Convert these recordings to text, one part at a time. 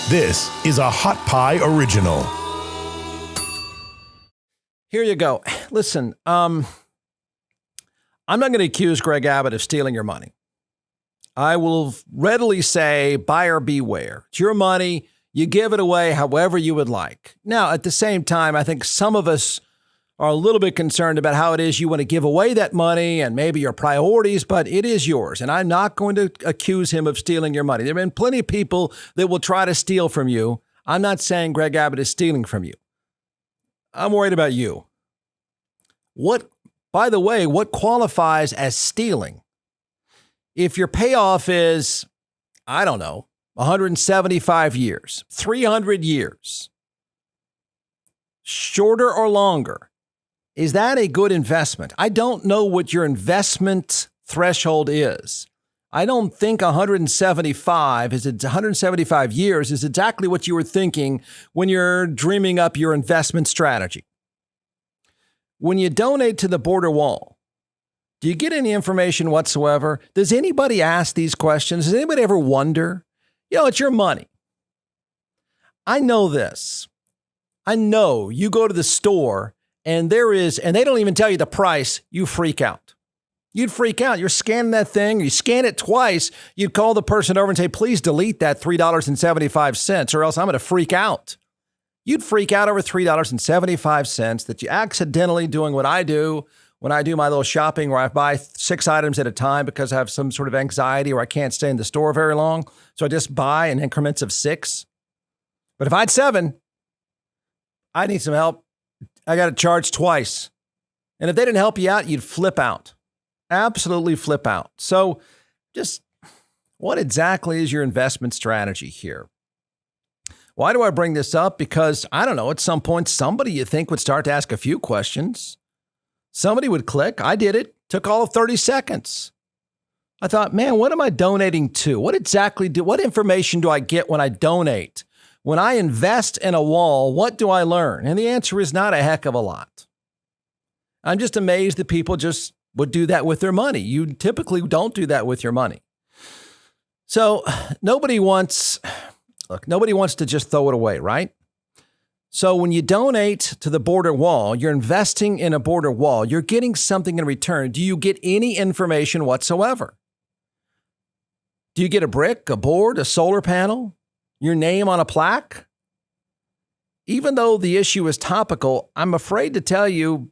This is a Hot Pie Original. Here you go. Listen, I'm not going to accuse Greg Abbott of stealing your money. I will readily say, buyer beware. It's your money. You give it away however you would like. Now, at the same time, I think some of us are a little bit concerned about how it is you want to give away that money and maybe your priorities, but it is yours. And I'm not going to accuse him of stealing your money. There have been plenty of people that will try to steal from you. I'm not saying Greg Abbott is stealing from you. I'm worried about you. By the way, what qualifies as stealing? If your payoff is, I don't know, 175 years, 300 years, shorter or longer, is that a good investment? I don't know what your investment threshold is. I don't think 175 years is exactly what you were thinking when you're dreaming up your investment strategy. When you donate to the border wall, do you get any information whatsoever? Does anybody ask these questions? Does anybody ever wonder? It's your money. I know this. I know you go to the store and they don't even tell you the price, you freak out. You'd freak out. You're scanning that thing, you scan it twice, you'd call the person over and say, please delete that $3.75 or else I'm going to freak out. You'd freak out over $3.75 that you accidentally doing what I do when I do my little shopping where I buy 6 items at a time because I have some sort of anxiety or I can't stay in the store very long. So I just buy in increments of 6. But if I had 7, I need some help. I got to charge twice. And if they didn't help you out, you'd flip out. Absolutely flip out. So just what exactly is your investment strategy here? Why do I bring this up? Because, I don't know, at some point, somebody you think would start to ask a few questions. Somebody would click. I did it. Took all of 30 seconds. I thought, man, what am I donating to? What information do I get when I donate? When I invest in a wall, what do I learn? And the answer is not a heck of a lot. I'm just amazed that people just would do that with their money. You typically don't do that with your money. So nobody wants to just throw it away, right? So when you donate to the border wall, you're investing in a border wall. You're getting something in return. Do you get any information whatsoever? Do you get a brick, a board, a solar panel? Your name on a plaque? Even though the issue is topical, I'm afraid to tell you,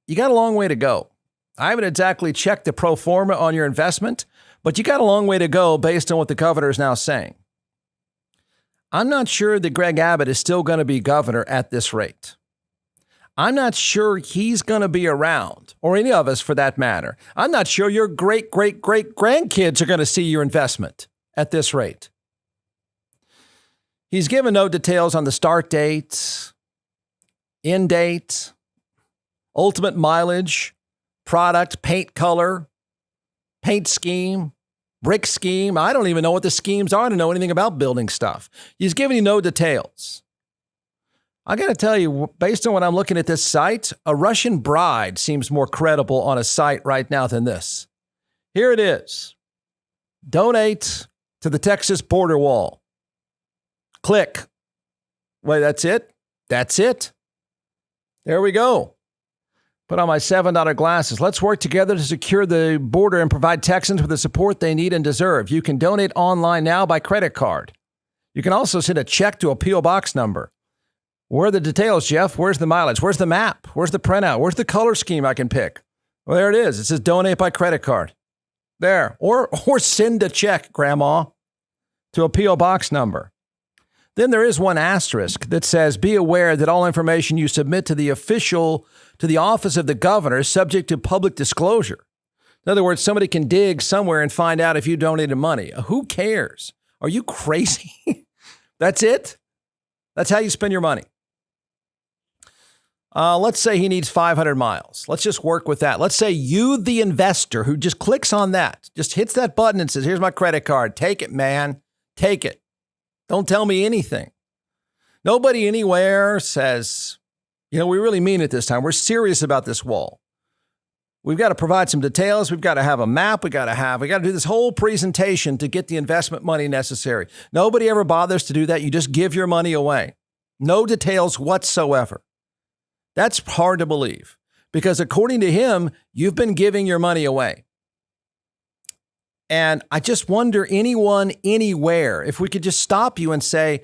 you got a long way to go. I haven't exactly checked the pro forma on your investment, but you got a long way to go based on what the governor is now saying. I'm not sure that Greg Abbott is still going to be governor at this rate. I'm not sure he's going to be around, or any of us for that matter. I'm not sure your great-great-great-grandkids are going to see your investment at this rate. He's given no details on the start date, end date, ultimate mileage, product, paint color, paint scheme, brick scheme. I don't even know what the schemes are to know anything about building stuff. He's giving you no details. I got to tell you, based on what I'm looking at this site, a Russian bride seems more credible on a site right now than this. Here it is. Donate to the Texas border wall. Click. Wait, that's it? That's it. There we go. Put on my $7 glasses. Let's work together to secure the border and provide Texans with the support they need and deserve. You can donate online now by credit card. You can also send a check to a P.O. Box number. Where are the details, Jeff? Where's the mileage? Where's the map? Where's the printout? Where's the color scheme I can pick? Well, there it is. It says donate by credit card. There. Or send a check, Grandma, to a P.O. Box number. Then there is one asterisk that says, be aware that all information you submit to the office of the governor is subject to public disclosure. In other words, somebody can dig somewhere and find out if you donated money. Who cares? Are you crazy? That's it? That's how you spend your money. Let's say he needs 500 miles. Let's just work with that. Let's say you, the investor who just clicks on that, just hits that button and says, here's my credit card. Take it, man. Take it. Don't tell me anything. Nobody anywhere says, we really mean it this time. We're serious about this wall. We've got to provide some details. We've got to have a map. We got to do this whole presentation to get the investment money necessary. Nobody ever bothers to do that. You just give your money away. No details whatsoever. That's hard to believe because according to him, you've been giving your money away. And I just wonder, anyone, anywhere, if we could just stop you and say,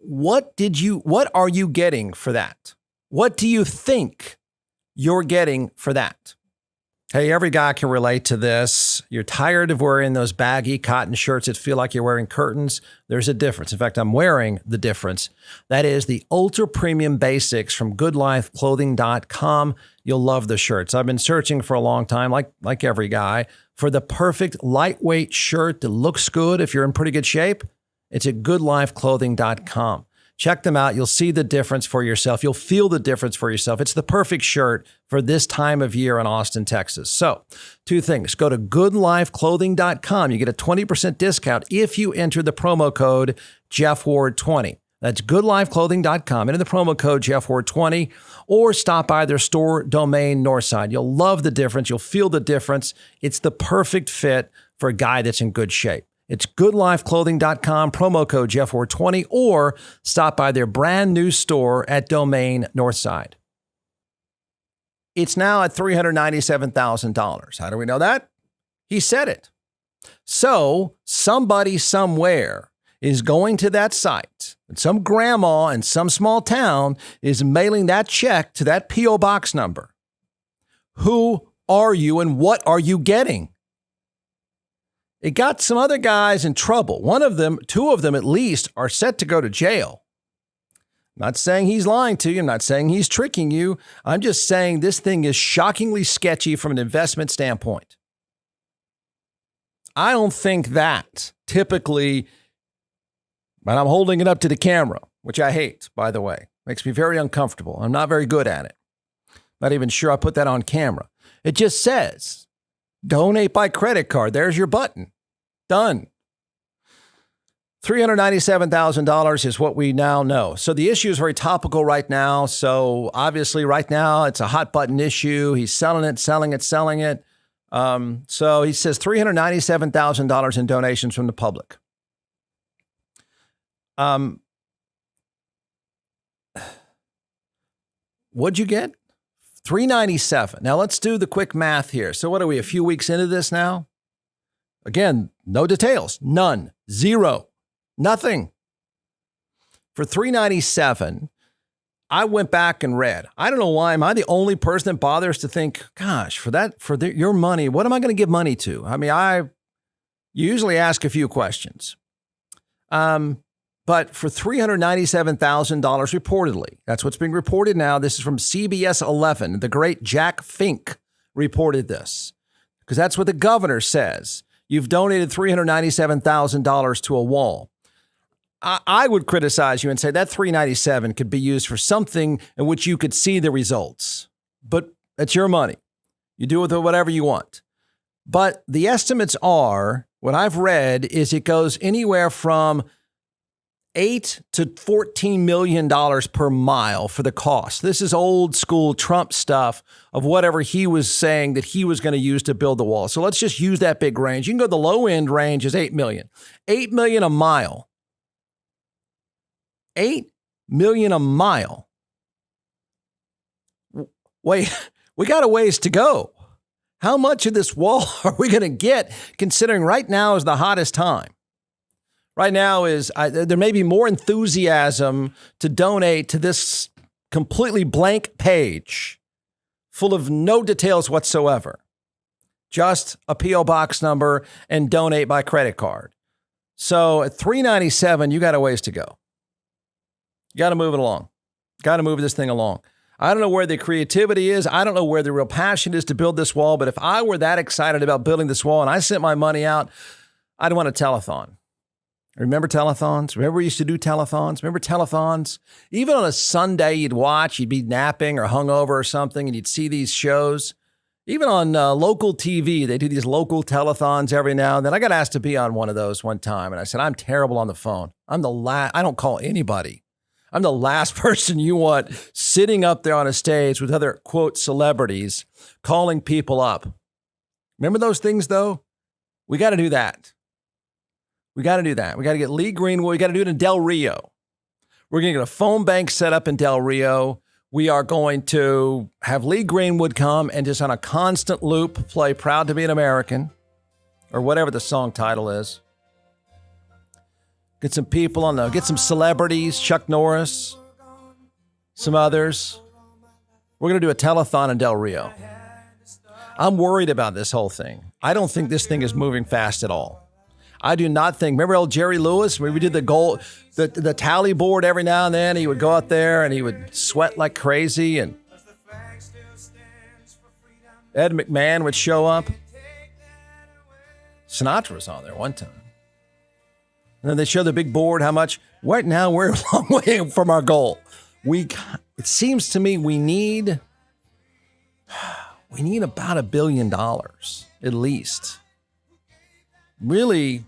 what are you getting for that? What do you think you're getting for that? Hey, every guy can relate to this. You're tired of wearing those baggy cotton shirts that feel like you're wearing curtains. There's a difference. In fact, I'm wearing the difference. That is the ultra premium basics from goodlifeclothing.com. You'll love the shirts. I've been searching for a long time, like every guy, for the perfect lightweight shirt that looks good if you're in pretty good shape. It's at goodlifeclothing.com. Check them out. You'll see the difference for yourself. You'll feel the difference for yourself. It's the perfect shirt for this time of year in Austin, Texas. So, two things. Go to goodlifeclothing.com. You get a 20% discount if you enter the promo code JeffWard20. That's goodlifeclothing.com. Enter the promo code JeffWard20 or stop by their store domain Northside. You'll love the difference. You'll feel the difference. It's the perfect fit for a guy that's in good shape. It's goodlifeclothing.com, promo code JeffWard20, or stop by their brand new store at Domain Northside. It's now at $397,000. How do we know that? He said it. So somebody somewhere is going to that site, and some grandma in some small town is mailing that check to that P.O. box number. Who are you and what are you getting? It got some other guys in trouble. One of them, two of them at least, are set to go to jail. I'm not saying he's lying to you. I'm not saying he's tricking you. I'm just saying this thing is shockingly sketchy from an investment standpoint. I don't think that typically, but I'm holding it up to the camera, which I hate, by the way. Makes me very uncomfortable. I'm not very good at it. Not even sure I put that on camera. It just says, donate by credit card. There's your button. Done. $397,000 is what we now know. So the issue is very topical right now. So obviously right now it's a hot button issue. He's selling it. So he says $397,000 in donations from the public. What'd you get? $397. Now let's do the quick math here. So what are we, a few weeks into this now? Again, no details, none, zero, nothing. For $397, I went back and read. I don't know why. Am I the only person that bothers to think, gosh, your money, what am I going to give money to? I mean, I usually ask a few questions. But for $397,000 reportedly, that's what's being reported now. This is from CBS 11. The great Jack Fink reported this because that's what the governor says. You've donated $397,000 to a wall. I would criticize you and say that $397 could be used for something in which you could see the results. But it's your money. You do with it whatever you want. But the estimates are, what I've read is it goes anywhere from $8 to $14 million per mile for the cost. This is old school Trump stuff of whatever he was saying that he was going to use to build the wall. So let's just use that big range. You can go the low end range is $8 million. $8 million a mile. $8 million a mile. Wait, we got a ways to go. How much of this wall are we going to get considering right now is the hottest time? Right now there may be more enthusiasm to donate to this completely blank page full of no details whatsoever. Just a P.O. box number and donate by credit card. So at $397, you got a ways to go. You got to move it along. Got to move this thing along. I don't know where the creativity is. I don't know where the real passion is to build this wall. But if I were that excited about building this wall and I sent my money out, I'd want a telethon. Remember telethons? Remember we used to do telethons? Remember telethons? Even on a Sunday you'd watch, you'd be napping or hungover or something, and you'd see these shows. Even on local TV, they do these local telethons every now and then. I got asked to be on one of those one time, and I said, I'm terrible on the phone. I don't call anybody. I'm the last person you want sitting up there on a stage with other, quote, celebrities calling people up. Remember those things, though? We got to do that. We got to do that. We got to get Lee Greenwood. We got to do it in Del Rio. We're going to get a phone bank set up in Del Rio. We are going to have Lee Greenwood come and just on a constant loop play Proud to be an American or whatever the song title is. Get some people on get some celebrities, Chuck Norris, some others. We're going to do a telethon in Del Rio. I'm worried about this whole thing. I don't think this thing is moving fast at all. I do not think, remember old Jerry Lewis, where we did the tally board every now and then? He would go out there and he would sweat like crazy, and Ed McMahon would show up. Sinatra was on there one time. And then they show the big board how much. Right now, we're a long way from our goal. It seems to me we need about $1 billion, at least. Really,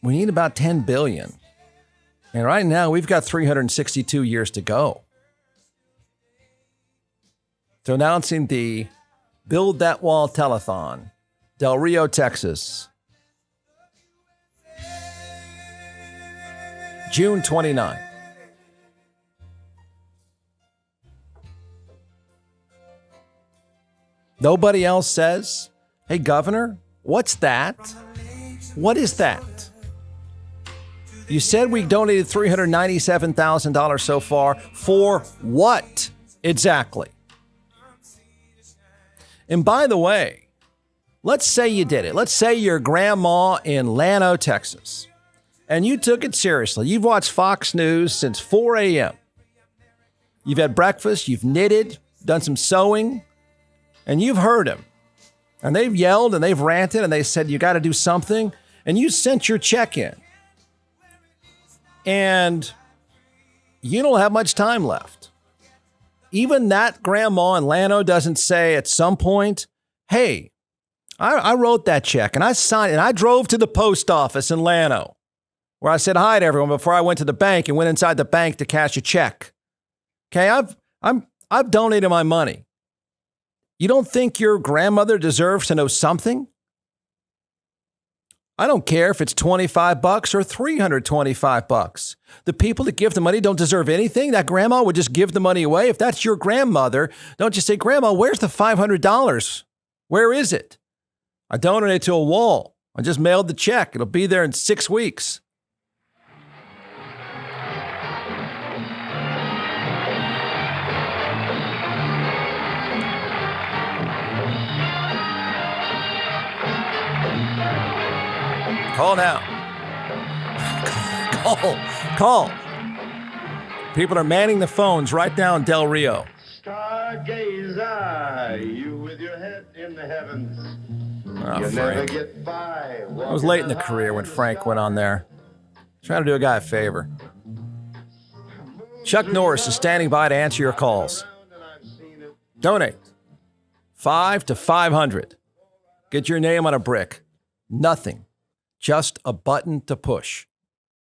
we need about 10 billion. And right now, we've got 362 years to go. So announcing the Build That Wall Telethon, Del Rio, Texas. June 29. Nobody else says, hey, Governor, what's that? What is that? You said we donated $397,000 so far. For what exactly? And by the way, let's say you did it. Let's say your grandma in Llano, Texas, and you took it seriously. You've watched Fox News since 4 a.m. You've had breakfast, you've knitted, done some sewing, and you've heard them. And they've yelled and they've ranted and they said, you got to do something. And you sent your check in. And you don't have much time left. Even that grandma in Llano doesn't say at some point, hey, I wrote that check and I signed it and I drove to the post office in Llano where I said hi to everyone before I went to the bank and went inside the bank to cash a check. Okay, I've donated my money. You don't think your grandmother deserves to know something? I don't care if it's $25 or $325. The people that give the money don't deserve anything. That grandma would just give the money away. If that's your grandmother, don't you say, Grandma, where's the $500? Where is it? I donated it to a wall. I just mailed the check. It'll be there in 6 weeks. Call now. Call. People are manning the phones right now in Del Rio. Stargazer, you with your head in the heavens. Oh, you Frank. never get by. I was late in the career when Frank went on there. Trying to do a guy a favor. Chuck Norris is standing by to answer your calls. Donate. 5 to 500. Get your name on a brick. Nothing. Just a button to push.